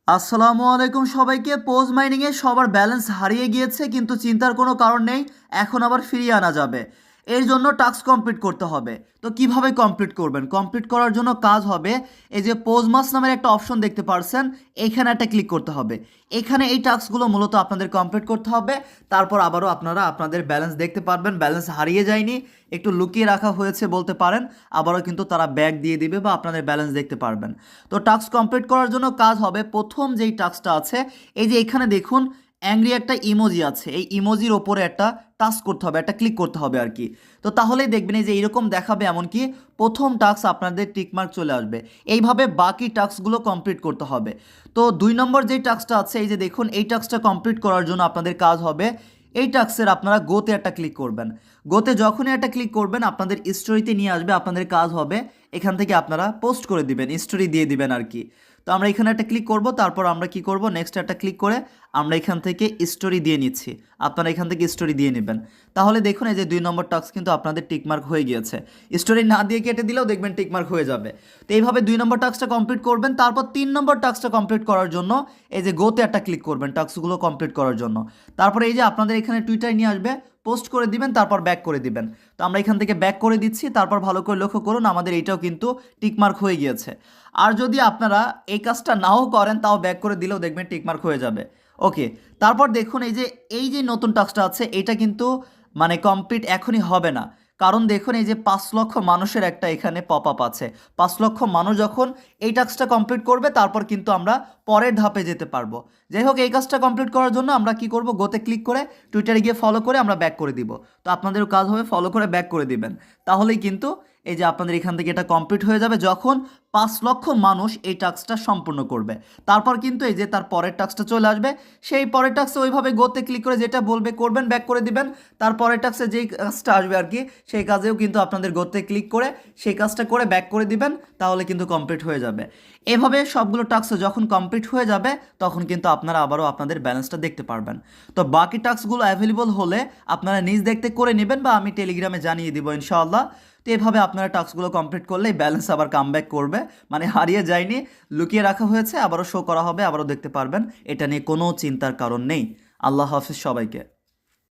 আসসালামু আলাইকুম সবাইকে। পোজ মাইনিংয়ে সবার ব্যালেন্স হারিয়ে গিয়েছে, কিন্তু চিন্তার কোনো কারণ নেই, এখন আবার ফিরিয়ে আনা যাবে। এর জন্য টাস্ক কমপ্লিট করতে হবে। তো কিভাবে কমপ্লিট করবেন? কমপ্লিট করার জন্য কাজ হবে, এই যে পোজ মাস নামের একটা অপশন দেখতে পারছেন, এইখানে একটা ক্লিক করতে হবে। এখানে এই টাস্কগুলো মূলত আপনাদের কমপ্লিট করতে হবে। তারপর আবারও আপনারা আপনাদের ব্যালেন্স দেখতে পারবেন। ব্যালেন্স হারিয়ে যায়নি, একটু লুকিয়ে রাখা হয়েছে বলতে পারেন। আবারও কিন্তু তারা ব্যাক দিয়ে দিবে বা আপনাদের ব্যালেন্স দেখতে পারবেন। তো টাস্ক কমপ্লিট করার জন্য কাজ হবে, প্রথম যেই টাস্কটা আছে, এই যে এখানে দেখুন অ্যাংরি একটা ইমোজি আছে, এই ইমোজির ওপরে একটা টাচ করতে হবে, একটা ক্লিক করতে হবে আর কি। তো তাহলেই দেখবেন এই যে এরকম দেখাবে, এমনকি প্রথম টাস্ক আপনাদের টিকমার্ক চলে আসবে। এইভাবে বাকি টাস্কগুলো কমপ্লিট করতে হবে। তো 2 নম্বর যেই টাস্কটা আছে, এই যে দেখুন এই টাস্কটা কমপ্লিট করার জন্য আপনাদের কাজ হবে, এই টাস্কের আপনারা গোতে একটা ক্লিক করবেন। গোতে যখনই একটা ক্লিক করবেন আপনাদের স্টোরিতে নিয়ে আসবে। আপনাদের কাজ হবে এখান থেকে আপনারা পোস্ট করে দিবেন, স্টোরি দিয়ে দিবেন আর কি। তো আমরা এখানে একটা ক্লিক করব, তারপর আমরা কি করব, নেক্সট একটা ক্লিক করে আমরা এখান থেকে স্টোরি দিয়ে নিচ্ছি। আপনারা এখান থেকে স্টোরি দিয়ে নেবেন। তাহলে দেখুন এই যে 2 নম্বর টাস্ক কিন্তু আপনাদের টিকমার্ক হয়ে গিয়েছে। স্টোরি না দিয়ে কেটে দিলেও দেখবেন টিকমার্ক হয়ে যাবে। তো এইভাবে 2 নম্বর টাস্কটা কমপ্লিট করবেন। তারপর 3 নম্বর টাস্কটা কমপ্লিট করার জন্য এই যে গোতে একটা ক্লিক করবেন টাস্কগুলো কমপ্লিট করার জন্য। তারপরে এই যে আপনাদের এখানে টুইটারে নিয়ে আসবে, পোস্ট করে দিবেন, তারপর ব্যাক করে দিবেন। তো আমরা এখান থেকে ব্যাক করে দিচ্ছি। তারপর ভালো করে লক্ষ্য করুন আমাদের এইটাও কিন্তু টিকমার্ক হয়ে গিয়েছে। আর যদি আপনারা এই কাজটা নাও করেন, তাও ব্যাক করে দিলেও দেখবেন টিকমার্ক হয়ে যাবে। ওকে, তারপর দেখুন এই যে নতুন টাস্কটা আছে, এটা কিন্তু মানে কমপ্লিট এখনই হবে না। কারণ দেখুন এই যে 5 লক্ষ মানুষের একটা এখানে পপ আপ আছে। 5 লক্ষ মানুষ যখন এই টাস্কটা কমপ্লিট করবে, তারপর কিন্তু আমরা পরের ধাপে যেতে পারবো। যাই হোক, এই কাজটা কমপ্লিট করার জন্য আমরা কি করব, গোতে ক্লিক করে টুইটারে গিয়ে ফলো করে আমরা ব্যাক করে দিব। তো আপনাদেরও কাজ হবে ফলো করে ব্যাক করে দিবেন। তাহলেই কিন্তু এই যে আপনাদের এখান থেকে এটা কমপ্লিট হয়ে যাবে, যখন 5 লক্ষ মানুষ এই টাস্কটা সম্পূর্ণ করবে। তারপর কিন্তু এই যে তার পরের টাস্কটা চলে আসবে। সেই পরের টাস্কে ওইভাবে গোতে ক্লিক করে যেটা বলবে করবেন, ব্যাক করে দিবেন। তার পরের টাস্কে যেই কাজটা আসবে আর কি, সেই কাজেও কিন্তু আপনাদের গোতে ক্লিক করে সেই কাজটা করে ব্যাক করে দিবেন। তাহলে কিন্তু কমপ্লিট হয়ে যাবে। এভাবে সবগুলো টাস্ক যখন কমপ্লিট হয়ে যাবে, তখন কিন্তু আপনারা আবারও আপনাদের ব্যালেন্সটা দেখতে পারবেন। তো বাকি টাস্কগুলো অ্যাভেলেবল হলে আপনারা নিজ দেখতে করে নেবেন, বা আমি টেলিগ্রামে জানিয়ে দিব ইনশাআল্লাহ। তো এভাবে আপনারা টাস্কগুলো কমপ্লিট করলেই ব্যালেন্স আবার কামব্যাক করবে। মানে হারিয়ে যায়নি, লুকিয়ে রাখা হয়েছে, আবারও শো করা হবে, আবারও দেখতে পারবেন। এটা নিয়ে কোনো চিন্তার কারণ নেই। আল্লাহ হাফিজ সবাইকে।